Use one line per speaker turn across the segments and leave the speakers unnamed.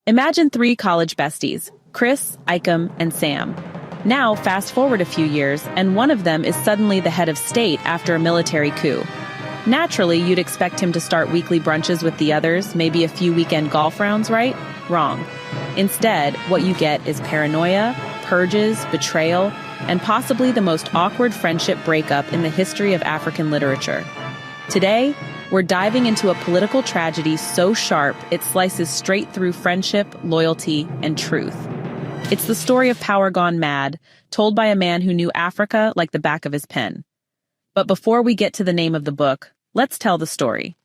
Imagine three college besties, Chris, Icum, and Sam. Now, fast forward a few years, and one of them is suddenly the head of state after a military coup. Naturally, you'd expect him to start weekly brunches with the others, maybe a few weekend golf rounds, right? Wrong. Instead, what you get is paranoia, purges, betrayal, and possibly the most awkward friendship breakup in the history of African literature. Today, we're diving into a political tragedy so sharp it slices straight through friendship, loyalty, and truth. It's the story of power gone mad, told by a man who knew Africa like the back of his pen. But before we get to the name of the book, let's tell the story.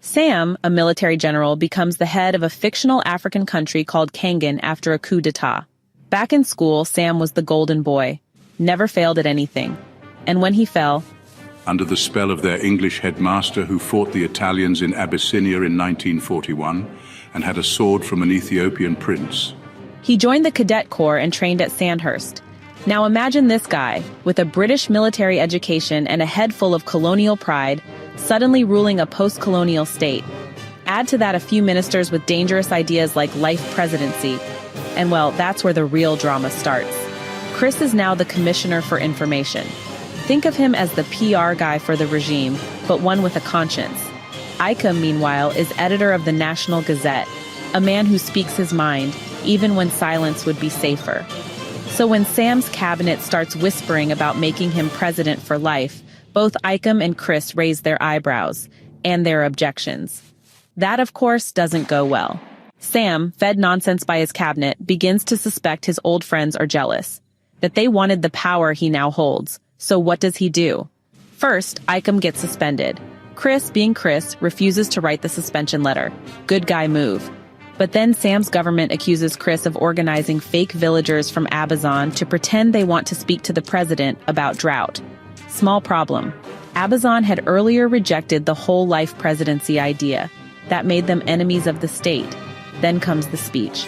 Sam, a military general, becomes the head of a fictional African country called Kangan after a coup d'etat. Back in school, Sam was the golden boy, never failed at anything. And when he fell,
under the spell of their English headmaster who fought the Italians in Abyssinia in 1941 and had a sword from an Ethiopian prince,
he joined the cadet corps and trained at Sandhurst. Now imagine this guy, with a British military education and a head full of colonial pride, suddenly ruling a post-colonial state. Add to that a few ministers with dangerous ideas like life presidency, and well, that's where the real drama starts. Chris is now the Commissioner for Information. Think of him as the PR guy for the regime, but one with a conscience. Icum, meanwhile, is editor of the National Gazette, a man who speaks his mind, even when silence would be safer. So when Sam's cabinet starts whispering about making him president for life, both Icum and Chris raise their eyebrows, and their objections. That, of course, doesn't go well. Sam, fed nonsense by his cabinet, begins to suspect his old friends are jealous, that they wanted the power he now holds. So what does he do? First, Icum gets suspended. Chris, being Chris, refuses to write the suspension letter. Good guy move. But then Sam's government accuses Chris of organizing fake villagers from Abazan to pretend they want to speak to the president about drought. Small problem. Abazan had earlier rejected the whole life presidency idea. That made them enemies of the state. Then comes the speech.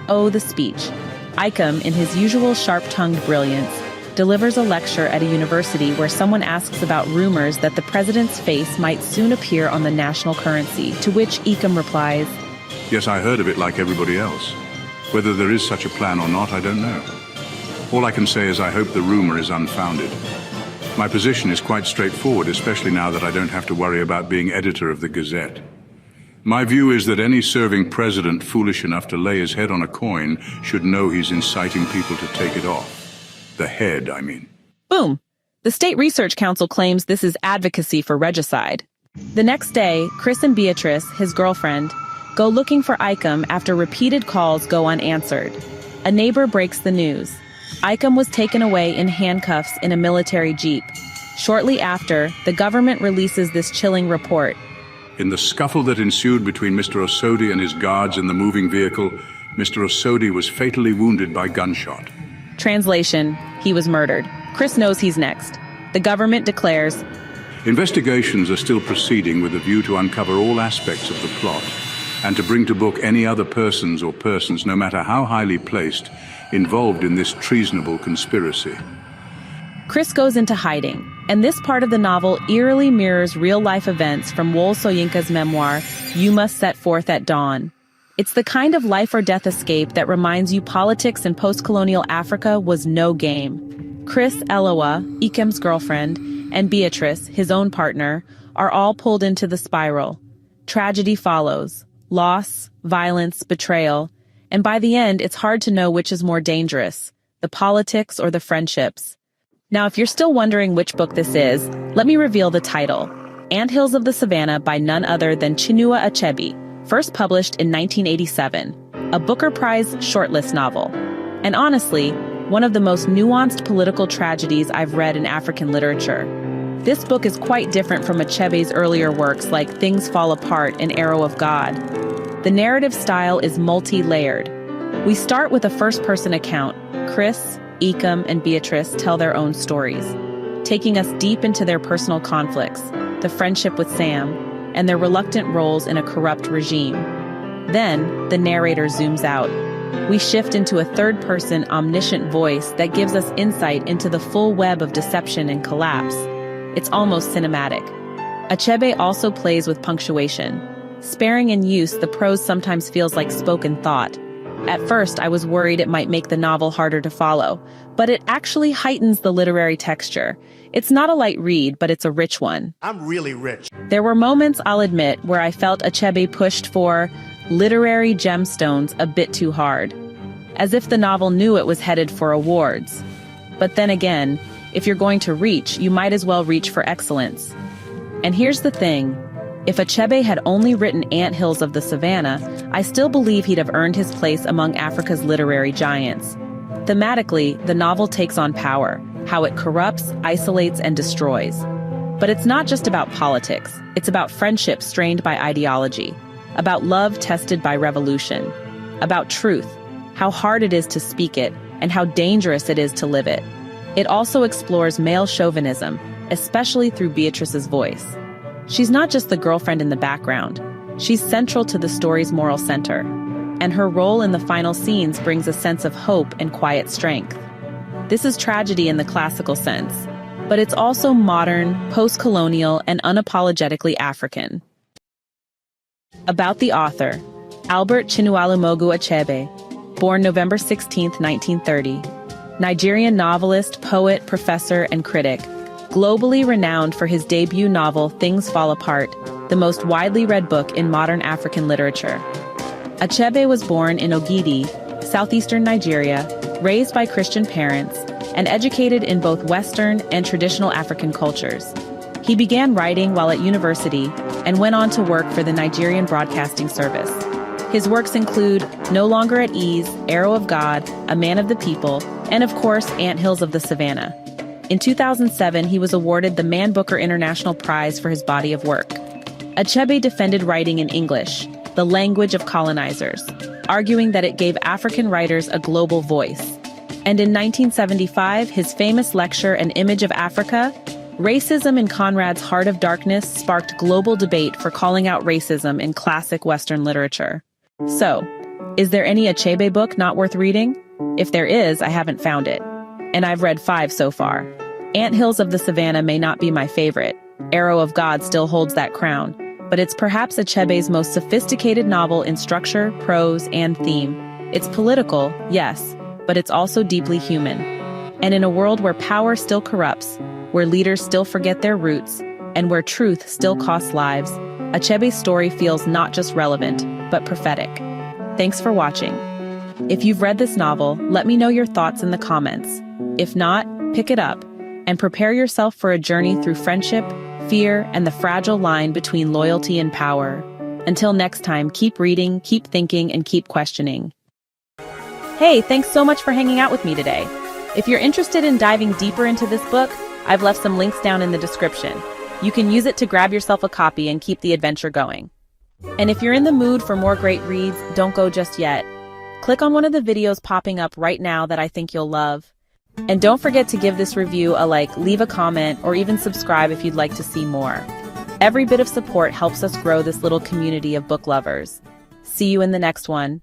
Oh, the speech. Icum, in his usual sharp-tongued brilliance, delivers a lecture at a university where someone asks about rumors that the president's face might soon appear on the national currency, to which Icum replies,
"Yes, I heard of it like everybody else. Whether there is such a plan or not, I don't know. All I can say is I hope the rumor is unfounded. My position is quite straightforward, especially now that I don't have to worry about being editor of the Gazette. My view is that any serving president foolish enough to lay his head on a coin should know he's inciting people to take it off. The head, I mean."
Boom! The State Research Council claims this is advocacy for regicide. The next day, Chris and Beatrice, his girlfriend, go looking for Icum after repeated calls go unanswered. A neighbor breaks the news. Icum was taken away in handcuffs in a military jeep. Shortly after, the government releases this chilling report.
In the scuffle that ensued between Mr. Osodi and his guards in the moving vehicle, Mr. Osodi was fatally wounded by gunshot.
Translation: he was murdered. Chris knows he's next. The government declares,
"Investigations are still proceeding with a view to uncover all aspects of the plot and to bring to book any other persons or persons, no matter how highly placed, involved in this treasonable conspiracy."
Chris goes into hiding, and this part of the novel eerily mirrors real-life events from Wole Soyinka's memoir, You Must Set Forth at Dawn. It's the kind of life-or-death escape that reminds you politics in post-colonial Africa was no game. Chris Elowa, Icum's girlfriend, and Beatrice, his own partner, are all pulled into the spiral. Tragedy follows. Loss, violence, betrayal, and by the end, it's hard to know which is more dangerous, the politics or the friendships. Now, if you're still wondering which book this is, let me reveal the title. Anthills of the Savannah by none other than Chinua Achebe, first published in 1987, a Booker Prize shortlist novel. And honestly, one of the most nuanced political tragedies I've read in African literature. This book is quite different from Achebe's earlier works like Things Fall Apart and Arrow of God. The narrative style is multi-layered. We start with a first-person account. Chris, Icum, and Beatrice tell their own stories, taking us deep into their personal conflicts, the friendship with Sam, and their reluctant roles in a corrupt regime. Then, the narrator zooms out. We shift into a third-person, omniscient voice that gives us insight into the full web of deception and collapse. It's almost cinematic. Achebe also plays with punctuation. Sparing in use, the prose sometimes feels like spoken thought. At first, I was worried it might make the novel harder to follow, but it actually heightens the literary texture. It's not a light read, but it's a rich one.
I'm really rich.
There were moments, I'll admit, where I felt Achebe pushed for literary gemstones a bit too hard, as if the novel knew it was headed for awards. But then again, if you're going to reach, you might as well reach for excellence. And here's the thing. If Achebe had only written Anthills of the Savannah, I still believe he'd have earned his place among Africa's literary giants. Thematically, the novel takes on power, how it corrupts, isolates, and destroys. But it's not just about politics. It's about friendship strained by ideology, about love tested by revolution, about truth, how hard it is to speak it, and how dangerous it is to live it. It also explores male chauvinism, especially through Beatrice's voice. She's not just the girlfriend in the background. She's central to the story's moral center, and her role in the final scenes brings a sense of hope and quiet strength. This is tragedy in the classical sense, but it's also modern, post-colonial, and unapologetically African. About the author, Albert Chinua Achebe, born November 16, 1930, Nigerian novelist, poet, professor, and critic, globally renowned for his debut novel Things Fall Apart, the most widely read book in modern African literature. Achebe was born in Ogidi, southeastern Nigeria, raised by Christian parents, and educated in both Western and traditional African cultures. He began writing while at university and went on to work for the Nigerian Broadcasting Service. His works include No Longer at Ease, Arrow of God, A Man of the People, and of course, Anthills of the Savannah. In 2007, he was awarded the Man Booker International Prize for his body of work. Achebe defended writing in English, the language of colonizers, arguing that it gave African writers a global voice. And in 1975, his famous lecture, An Image of Africa, Racism in Conrad's Heart of Darkness, sparked global debate for calling out racism in classic Western literature. So, is there any Achebe book not worth reading? If there is, I haven't found it. And I've read 5 so far. Anthills of the Savannah may not be my favorite. Arrow of God still holds that crown, but it's perhaps Achebe's most sophisticated novel in structure, prose, and theme. It's political, yes, but it's also deeply human. And in a world where power still corrupts, where leaders still forget their roots, and where truth still costs lives, Achebe's story feels not just relevant, but prophetic. Thanks for watching. If you've read this novel, let me know your thoughts in the comments. If not, pick it up and prepare yourself for a journey through friendship, fear, and the fragile line between loyalty and power. Until next time, keep reading, keep thinking, and keep questioning. Hey, thanks so much for hanging out with me today. If you're interested in diving deeper into this book, I've left some links down in the description. You can use it to grab yourself a copy and keep the adventure going. And if you're in the mood for more great reads, don't go just yet. Click on one of the videos popping up right now that I think you'll love. And don't forget to give this review a like, leave a comment, or even subscribe if you'd like to see more. Every bit of support helps us grow this little community of book lovers. See you in the next one.